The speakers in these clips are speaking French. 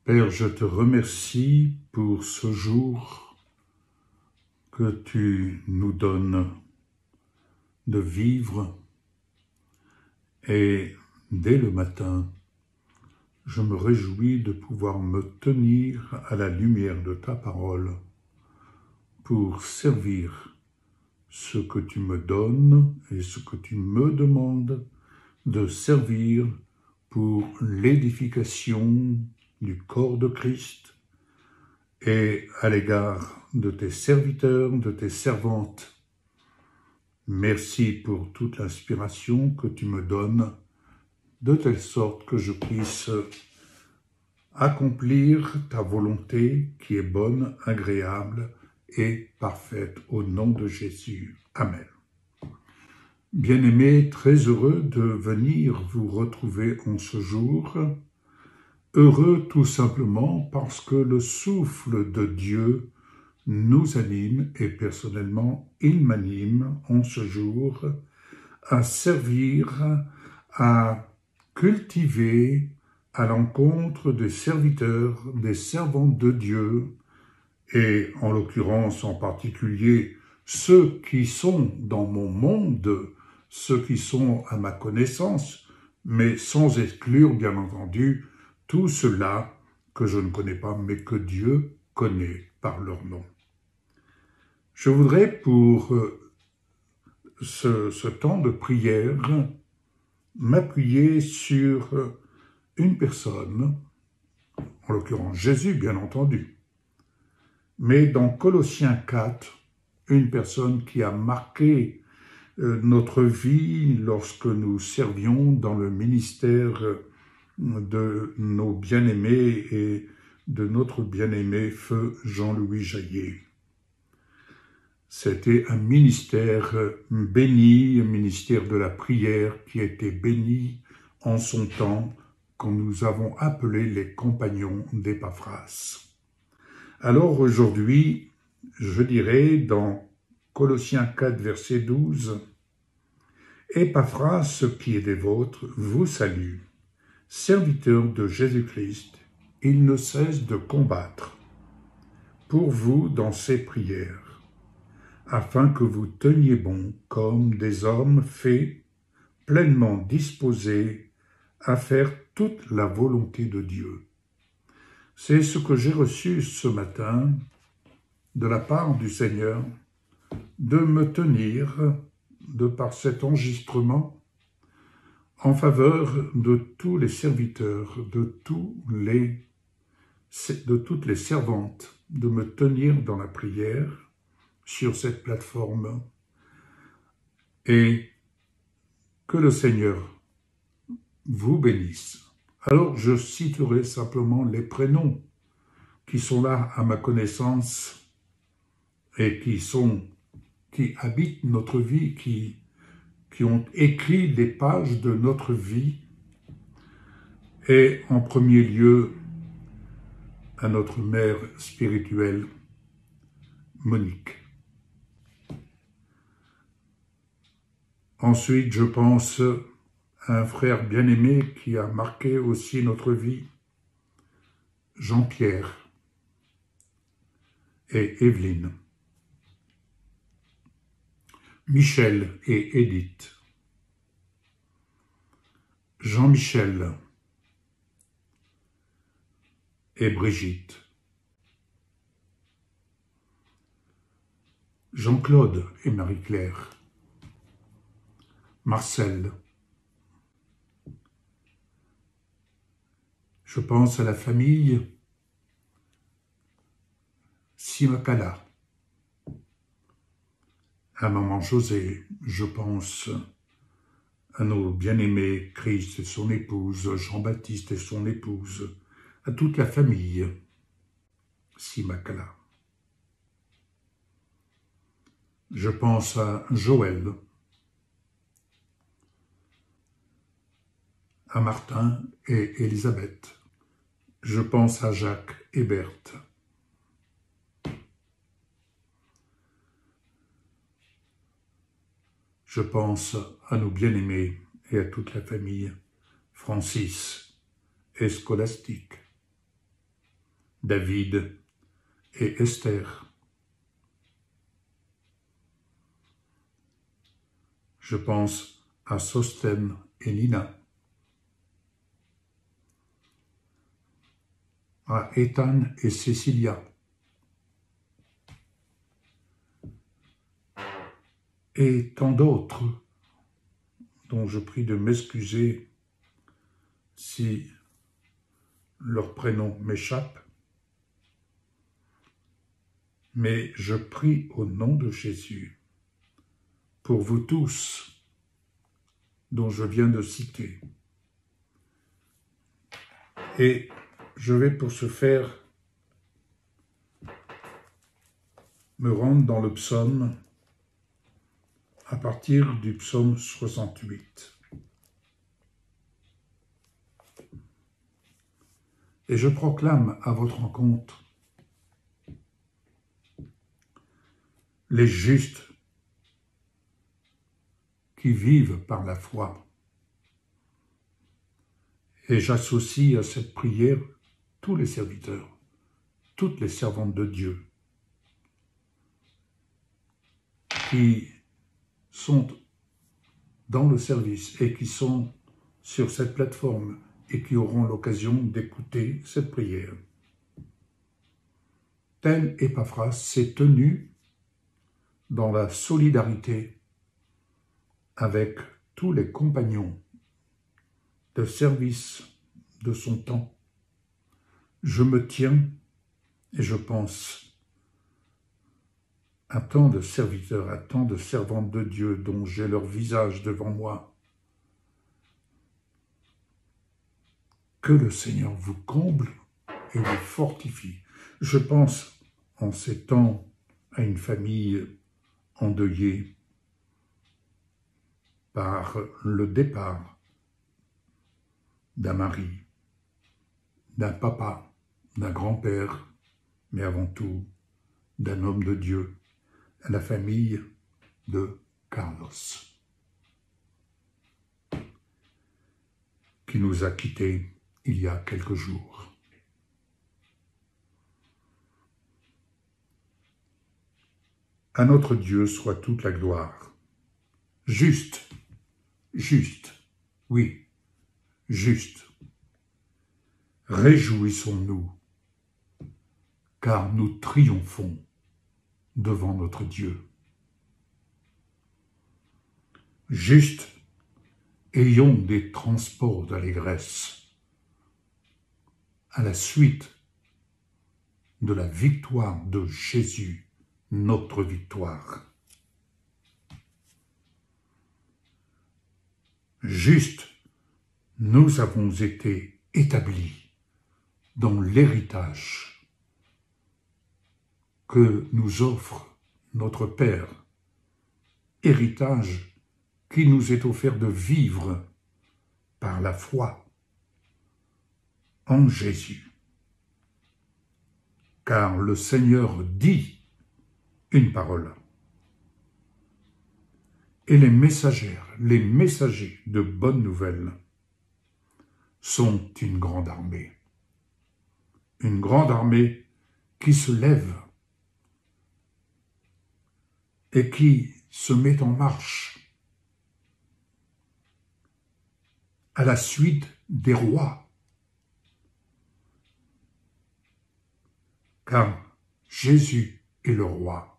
Père, je te remercie pour ce jour que tu nous donnes de vivre et dès le matin, je me réjouis de pouvoir me tenir à la lumière de ta parole pour servir ce que tu me donnes et ce que tu me demandes de servir pour l'édification du corps de Christ et à l'égard de tes serviteurs, de tes servantes. Merci pour toute l'inspiration que tu me donnes, de telle sorte que je puisse accomplir ta volonté qui est bonne, agréable et parfaite au nom de Jésus. Amen. Bien-aimés, très heureux de venir vous retrouver en ce jour. Heureux tout simplement parce que le souffle de Dieu nous anime et personnellement, il m'anime en ce jour à servir, à cultiver à l'encontre des serviteurs, des servantes de Dieu, et en l'occurrence en particulier ceux qui sont dans mon monde, ceux qui sont à ma connaissance, mais sans exclure bien entendu tout cela que je ne connais pas, mais que Dieu connaît par leur nom. Je voudrais pour ce temps de prière m'appuyer sur une personne, en l'occurrence Jésus bien entendu, mais dans Colossiens 4, une personne qui a marqué notre vie lorsque nous servions dans le ministère de nos bien-aimés et de notre bien-aimé feu Jean-Louis Jaillet. C'était un ministère béni, un ministère de la prière qui a été béni en son temps quand nous avons appelé les compagnons d'Épaphras. Alors aujourd'hui, je dirais dans Colossiens 4, verset 12, « Épaphras, qui est des vôtres, vous salue. Serviteur de Jésus-Christ, il ne cesse de combattre pour vous dans ses prières, afin que vous teniez bon comme des hommes faits, pleinement disposés à faire toute la volonté de Dieu. » C'est ce que j'ai reçu ce matin de la part du Seigneur, de me tenir, de par cet enregistrement, en faveur de tous les serviteurs, de toutes les servantes, de me tenir dans la prière sur cette plateforme et que le Seigneur vous bénisse. Alors je citerai simplement les prénoms qui sont là à ma connaissance et qui habitent notre vie, qui ont écrit les pages de notre vie, et en premier lieu à notre mère spirituelle, Monique. Ensuite, je pense à un frère bien-aimé qui a marqué aussi notre vie, Jean-Pierre et Evelyne, Michel et Edith, Jean-Michel et Brigitte, Jean-Claude et Marie-Claire, Marcel. Je pense à la famille Simakala, à maman José, je pense à nos bien-aimés Christ et son épouse, Jean-Baptiste et son épouse, à toute la famille Simakala. Je pense à Joël, à Martin et Elisabeth. Je pense à Jacques et Berthe. Je pense à nos bien-aimés et à toute la famille Francis et Scolastique. David et Esther. Je pense à Sostène et Nina, à Ethan et Cécilia, et tant d'autres dont je prie de m'excuser si leur prénom m'échappe, mais je prie au nom de Jésus pour vous tous dont je viens de citer. Et je vais pour ce faire me rendre dans le psaume à partir du psaume 68. Et je proclame à votre rencontre les justes qui vivent par la foi. Et j'associe à cette prière tous les serviteurs, toutes les servantes de Dieu qui sont dans le service et qui sont sur cette plateforme et qui auront l'occasion d'écouter cette prière. Tel Épaphras s'est tenu dans la solidarité avec tous les compagnons de service de son temps. Je me tiens et je pense à tant de serviteurs, à tant de servantes de Dieu dont j'ai leur visage devant moi. Que le Seigneur vous comble et vous fortifie. Je pense en ces temps à une famille endeuillée par le départ d'un mari, d'un papa, d'un grand-père, mais avant tout d'un homme de Dieu, à la famille de Carlos, qui nous a quittés il y a quelques jours. À notre Dieu soit toute la gloire. Juste, oui, juste. Réjouissons-nous, car nous triomphons devant notre Dieu. Juste, ayons des transports d'allégresse à la suite de la victoire de Jésus, notre victoire. Juste, nous avons été établis dans l'héritage que nous offre notre Père, héritage qui nous est offert de vivre par la foi en Jésus. Car le Seigneur dit une parole. Et les messagers de bonnes nouvelles sont une grande armée. Une grande armée qui se lève et qui se met en marche à la suite des rois. Car Jésus est le roi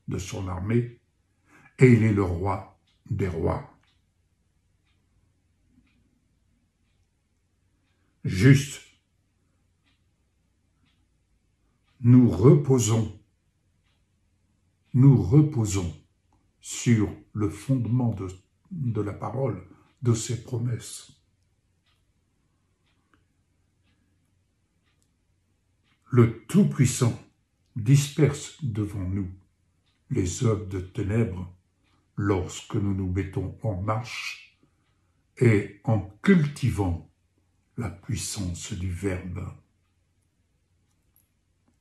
de son armée et il est le roi des rois. Juste, nous reposons sur le fondement de la parole, de ses promesses. Le Tout-Puissant disperse devant nous les œuvres de ténèbres lorsque nous nous mettons en marche et en cultivant la puissance du Verbe,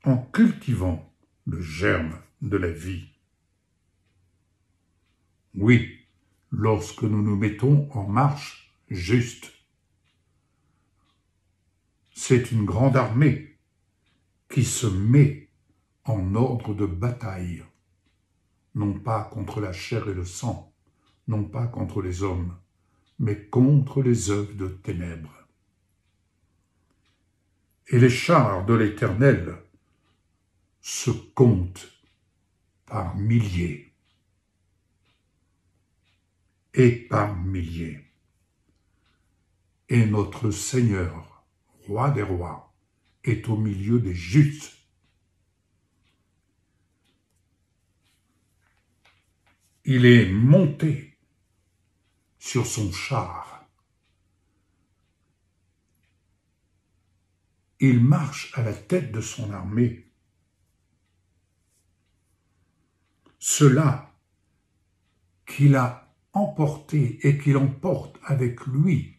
en cultivant le germe de la vie. Oui, lorsque nous nous mettons en marche juste, c'est une grande armée qui se met en ordre de bataille, non pas contre la chair et le sang, non pas contre les hommes, mais contre les œuvres de ténèbres. Et les chars de l'Éternel se comptent par milliers et par milliers. Et notre Seigneur, roi des rois, est au milieu des justes. Il est monté sur son char. Il marche à la tête de son armée. Ceux-là qu'il a emportés et qu'il emporte avec lui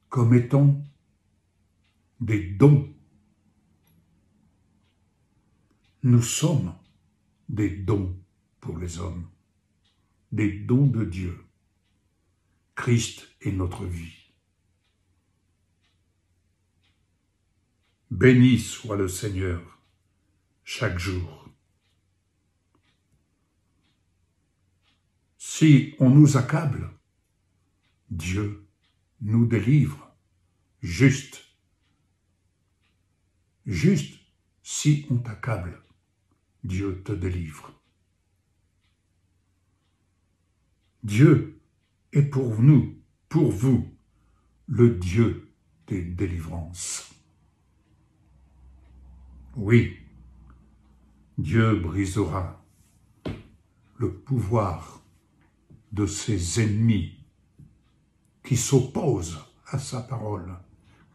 comme étant des dons. Nous sommes des dons pour les hommes, des dons de Dieu. Christ est notre vie. Béni soit le Seigneur chaque jour. Si on nous accable, Dieu nous délivre. Juste si on t'accable, Dieu te délivre. Dieu est pour nous, pour vous, le Dieu des délivrances. Oui, Dieu brisera le pouvoir de ses ennemis qui s'opposent à sa parole,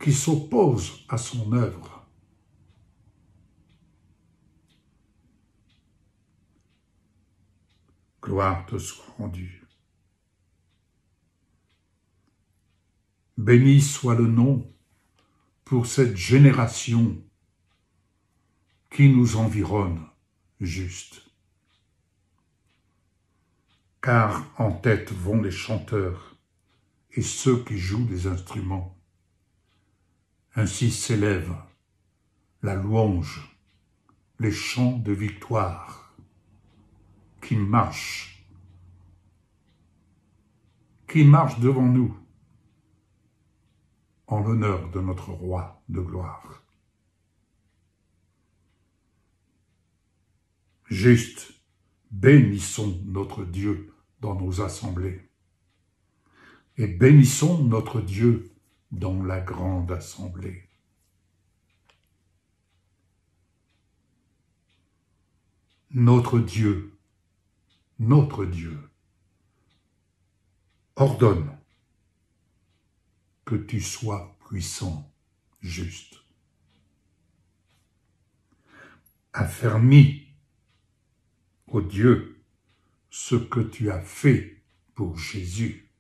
qui s'opposent à son œuvre. Gloire te soit rendue. Béni soit le nom pour cette génération qui nous environne juste. Car en tête vont les chanteurs et ceux qui jouent des instruments. Ainsi s'élève la louange, les chants de victoire qui marchent devant nous en l'honneur de notre roi de gloire. Juste, bénissons notre Dieu dans nos assemblées et bénissons notre Dieu dans la grande assemblée. Notre Dieu, ordonne que tu sois puissant, juste. Affermis, ô Dieu, ce que tu as fait pour Jésus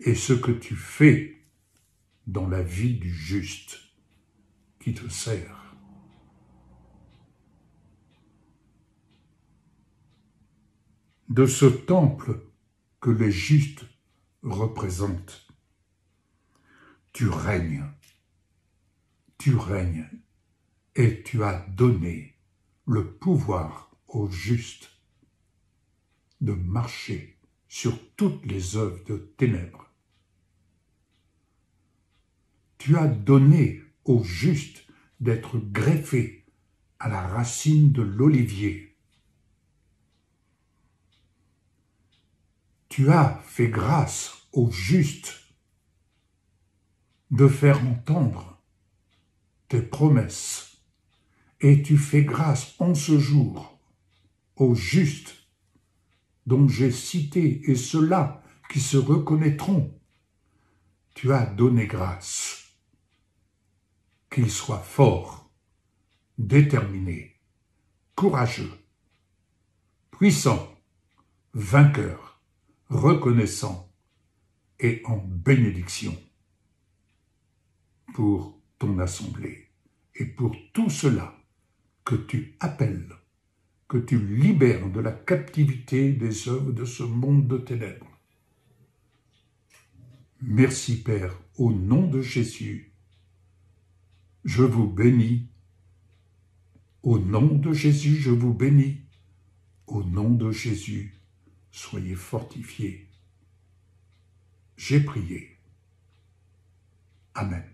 et ce que tu fais dans la vie du juste qui te sert. De ce temple que les justes représentent, tu règnes et tu as donné le pouvoir aux justes de marcher sur toutes les œuvres de ténèbres. Tu as donné aux justes d'être greffés à la racine de l'olivier. Tu as fait grâce aux justes de faire entendre tes promesses, et tu fais grâce en ce jour aux justes dont j'ai cité et ceux-là qui se reconnaîtront. Tu as donné grâce, qu'ils soient forts, déterminés, courageux, puissants, vainqueurs, reconnaissants et en bénédiction pour ton assemblée et pour tout cela que tu appelles, que tu libères de la captivité des œuvres de ce monde de ténèbres. Merci Père, au nom de Jésus. je vous bénis. Au nom de Jésus, je vous bénis. Au nom de Jésus, soyez fortifiés. J'ai prié. Amen.